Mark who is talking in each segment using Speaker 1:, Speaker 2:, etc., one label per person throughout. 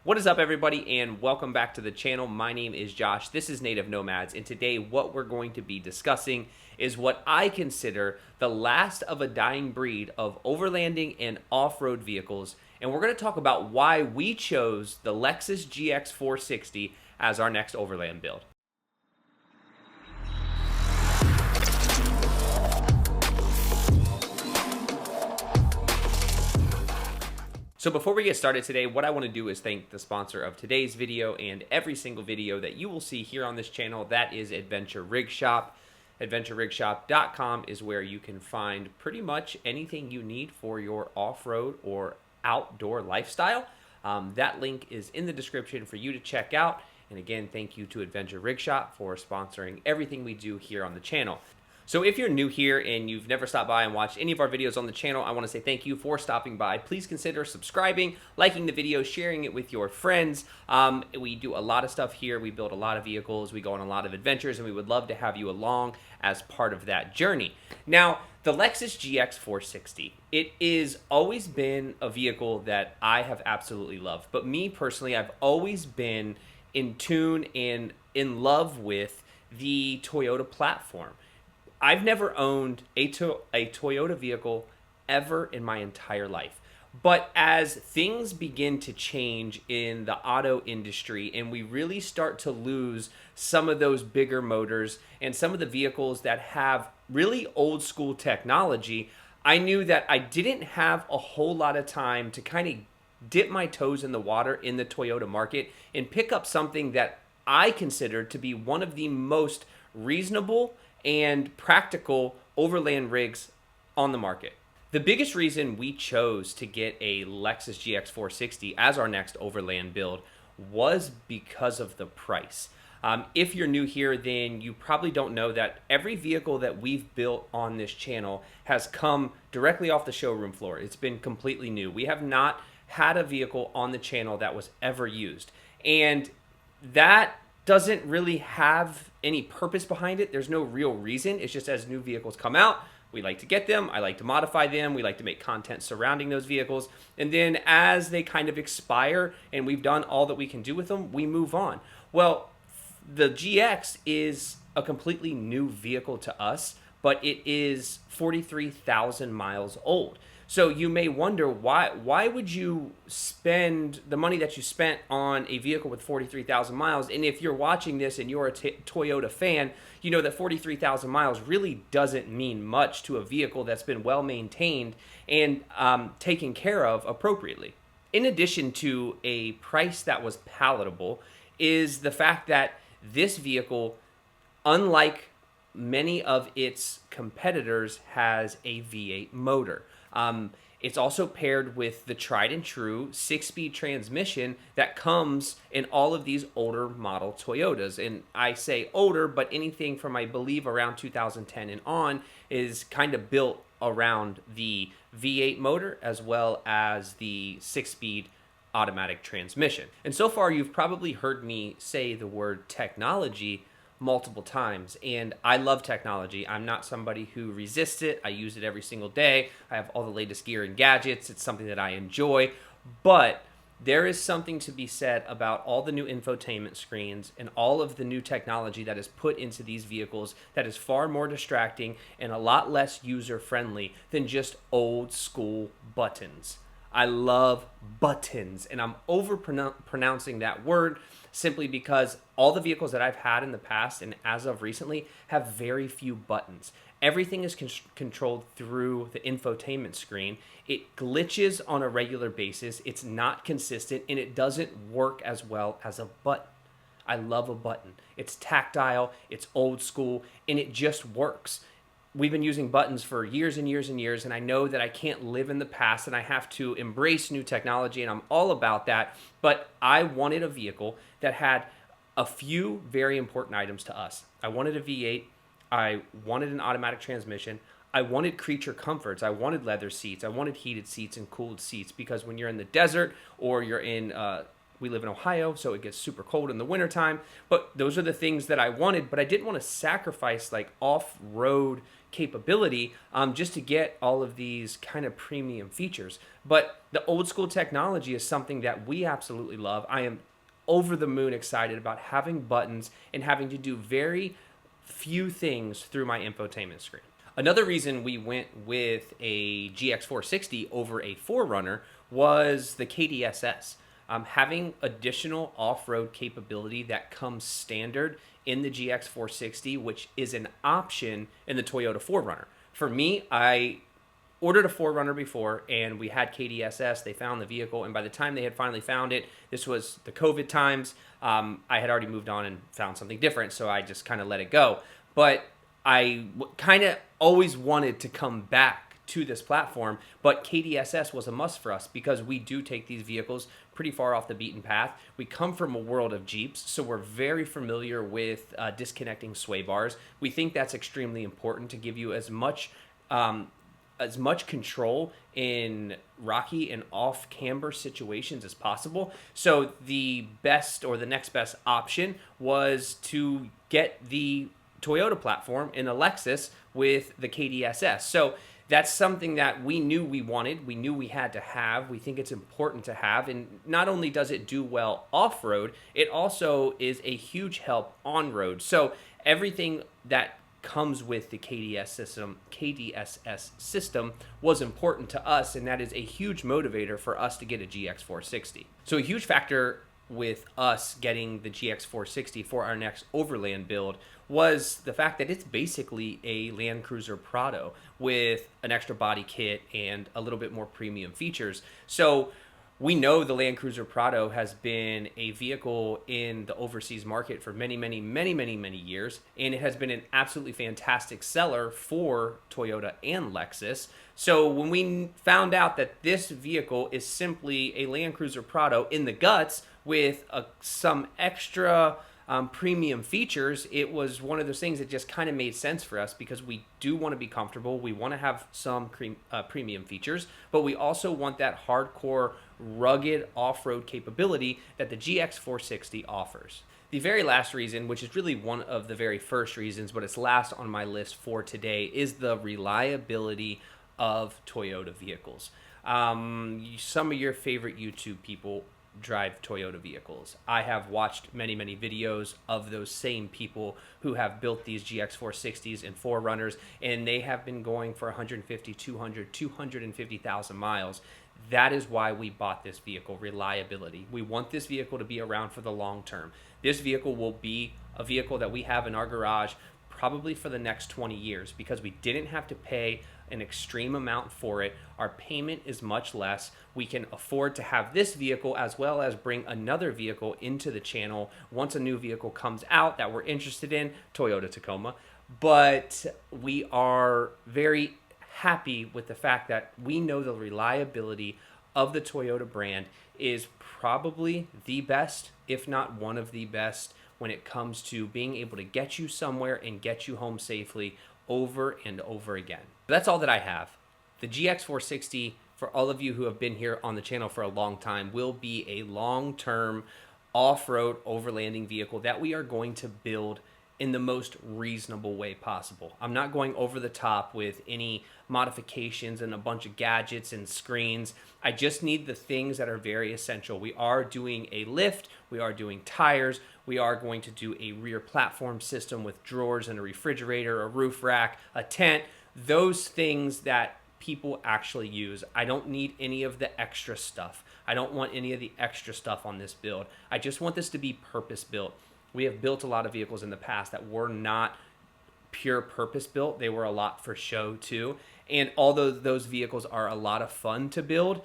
Speaker 1: What is up, everybody, and welcome back to the channel. My name is Josh. This is Native Nomads, and today what we're going to be discussing is what I consider the last of a dying breed of overlanding and off-road vehicles, and we're going to talk about why we chose the Lexus GX460 as our next overland build. So before we get started today, what I want to do is thank the sponsor of today's video and every single video that you will see here on this channel. That is Adventure Rig Shop. AdventureRigShop.com is where you can find pretty much anything you need for your off-road or outdoor lifestyle. That link is in the description for you to check out. And again, thank you to Adventure Rig Shop for sponsoring everything we do here on the channel. So if you're new here and you've never stopped by and watched any of our videos on the channel, I want to say thank you for stopping by. Please consider subscribing, liking the video, sharing it with your friends. We do a lot of stuff here. We build a lot of vehicles. We go on a lot of adventures, and we would love to have you along as part of that journey. Now, the Lexus GX460, it is always been a vehicle that I have absolutely loved. But me personally, I've always been in tune and in love with the Toyota platform. I've never owned a Toyota vehicle ever in my entire life. But as things begin to change in the auto industry and we really start to lose some of those bigger motors and some of the vehicles that have really old school technology, I knew that I didn't have a whole lot of time to kind of dip my toes in the water in the Toyota market and pick up something that I considered to be one of the most reasonable and practical overland rigs on the market. The biggest reason we chose to get a Lexus GX460 as our next overland build was because of the price. If you're new here, then you probably don't know that every vehicle that we've built on this channel has come directly off the showroom floor. It's been completely new. We have not had a vehicle on the channel that was ever used. And that doesn't really have any purpose behind it. There's no real reason. It's just as new vehicles come out, we like to get them. I like to modify them. We like to make content surrounding those vehicles. And then as they kind of expire and we've done all that we can do with them, we move on. Well, the GX is a completely new vehicle to us, but it is 43,000 miles old. So you may wonder, why would you spend the money that you spent on a vehicle with 43,000 miles? And if you're watching this and you're a Toyota fan, you know that 43,000 miles really doesn't mean much to a vehicle that's been well maintained and taken care of appropriately. In addition to a price that was palatable is the fact that this vehicle, unlike many of its competitors, has a V8 motor. It's also paired with the tried and true 6-speed transmission that comes in all of these older model Toyotas. And I say older, but anything from, I believe, around 2010 and on is kind of built around the V8 motor as well as the 6-speed automatic transmission. And so far, you've probably heard me say the word technology multiple times, and I love technology. I'm not somebody who resists it. I use it every single day. I have all the latest gear and gadgets. It's something that I enjoy, but there is something to be said about all the new infotainment screens and all of the new technology that is put into these vehicles that is far more distracting and a lot less user-friendly than just old school buttons. I love buttons, and I'm over-pronouncing that word simply because all the vehicles that I've had in the past and as of recently have very few buttons. Everything is controlled through the infotainment screen. It glitches on a regular basis. It's not consistent, and it doesn't work as well as a button. I love a button. It's tactile, it's old school, and it just works. We've been using buttons for years and years and years, and I know that I can't live in the past and I have to embrace new technology, and I'm all about that, but I wanted a vehicle that had a few very important items to us. I wanted a V8, I wanted an automatic transmission, I wanted creature comforts, I wanted leather seats, I wanted heated seats and cooled seats, because when you're in the desert or you're in we live in Ohio, so it gets super cold in the wintertime. But those are the things that I wanted, but I didn't want to sacrifice like off-road capability just to get all of these kind of premium features. But the old school technology is something that we absolutely love. I am over the moon excited about having buttons and having to do very few things through my infotainment screen. Another reason we went with a GX460 over a 4Runner was the KDSS. Having additional off-road capability that comes standard in the GX460, which is an option in the Toyota 4Runner. For me, I ordered a 4Runner before, and we had KDSS. They found the vehicle, and by the time they had finally found it, this was the COVID times. I had already moved on and found something different, so I just kind of let it go. But I kind of always wanted to come back to this platform, but KDSS was a must for us because we do take these vehicles pretty far off the beaten path. We come from a world of Jeeps, so we're very familiar with disconnecting sway bars. We think that's extremely important to give you as much control in rocky and off camber situations as possible. So the best or the next best option was to get the Toyota platform in a Lexus with the KDSS. So that's something that we knew we wanted. We knew we had to have. We think it's important to have. And not only does it do well off-road, it also is a huge help on-road. So everything that comes with the KDSS system was important to us, and that is a huge motivator for us to get a GX460. So a huge factor with us getting the GX460 for our next Overland build was the fact that it's basically a Land Cruiser Prado with an extra body kit and a little bit more premium features. So we know the Land Cruiser Prado has been a vehicle in the overseas market for many years, and it has been an absolutely fantastic seller for Toyota and Lexus. So when we found out that this vehicle is simply a Land Cruiser Prado in the guts with some extra premium features, it was one of those things that just kind of made sense for us because we do want to be comfortable. We want to have some premium features, but we also want that hardcore, rugged off-road capability that the GX460 offers. The very last reason, which is really one of the very first reasons, but it's last on my list for today, is the reliability of Toyota vehicles. Some of your favorite YouTube people drive Toyota vehicles. I have watched many videos of those same people who have built these GX460s and 4Runners, and they have been going for 150, 200, 250,000 miles. That is why we bought this vehicle, reliability. We want this vehicle to be around for the long term. This vehicle will be a vehicle that we have in our garage probably for the next 20 years because we didn't have to pay an extreme amount for it. Our payment is much less. We can afford to have this vehicle as well as bring another vehicle into the channel once a new vehicle comes out that we're interested in, Toyota Tacoma. But we are very happy with the fact that we know the reliability of the Toyota brand is probably the best, if not one of the best, when it comes to being able to get you somewhere and get you home safely over and over again. That's all that I have. The GX460, for all of you who have been here on the channel for a long time, will be a long-term off-road overlanding vehicle that we are going to build in the most reasonable way possible. I'm not going over the top with any modifications and a bunch of gadgets and screens. I just need the things that are very essential. We are doing a lift, we are doing tires, we are going to do a rear platform system with drawers and a refrigerator, a roof rack, a tent, those things that people actually use. I don't need any of the extra stuff. I don't want any of the extra stuff on this build. I just want this to be purpose built. We have built a lot of vehicles in the past that were not pure purpose built. They were a lot for show too. And although those vehicles are a lot of fun to build,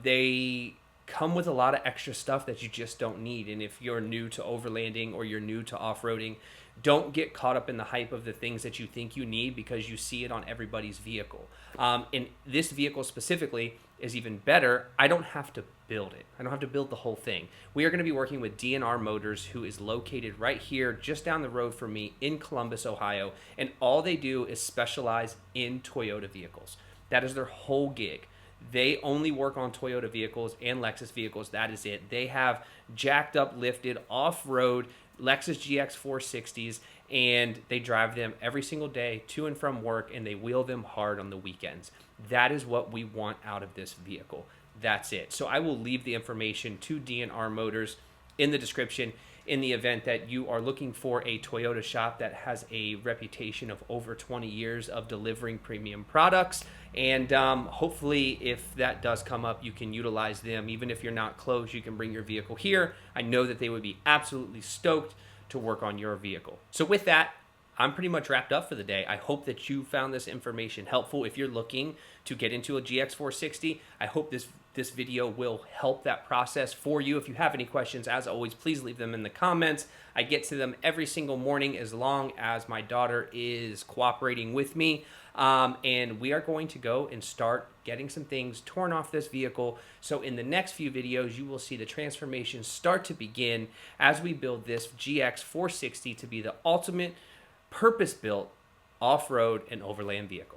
Speaker 1: they come with a lot of extra stuff that you just don't need. And if you're new to overlanding or you're new to off-roading, don't get caught up in the hype of the things that you think you need because you see it on everybody's vehicle. And this vehicle specifically is even better. I don't have to build it. I don't have to build the whole thing. We are going to be working with DNR Motors, who is located right here just down the road from me in Columbus, Ohio. And all they do is specialize in Toyota vehicles. That is their whole gig. They only work on Toyota vehicles and Lexus vehicles. That is it. They have jacked up, lifted, off-road Lexus GX460s, and they drive them every single day to and from work, and they wheel them hard on the weekends. That is what we want out of this vehicle. That's it. So I will leave the information to DNR Motors in the description in the event that you are looking for a Toyota shop that has a reputation of over 20 years of delivering premium products. And hopefully, if that does come up, you can utilize them. Even if you're not close, you can bring your vehicle here. I know that they would be absolutely stoked to work on your vehicle. So with that, I'm pretty much wrapped up for the day. I hope that you found this information helpful. If you're looking to get into a GX460, I hope this video will help that process for you. If you have any questions, as always, please leave them in the comments. I get to them every single morning as long as my daughter is cooperating with me. And we are going to go and start getting some things torn off this vehicle. So in the next few videos, you will see the transformation start to begin as we build this GX460 to be the ultimate purpose-built off-road and overland vehicle.